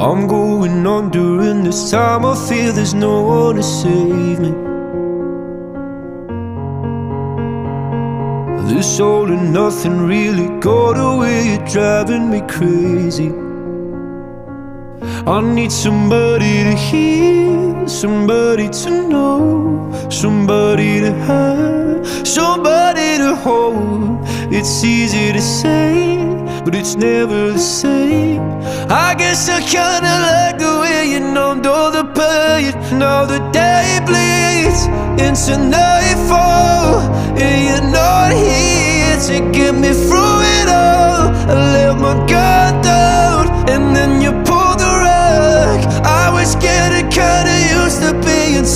I'm going under, and this time I feel there's no one to save me. This all and nothing really got away, you're driving me crazy. I need somebody to hear, somebody to know, somebody to have, somebody to hold. It's easy to say, but it's never the same. I guess I kinda like the way you numbed all the pain. Now the day bleeds into nightfall, and you're not here to get me through it all. I let my guard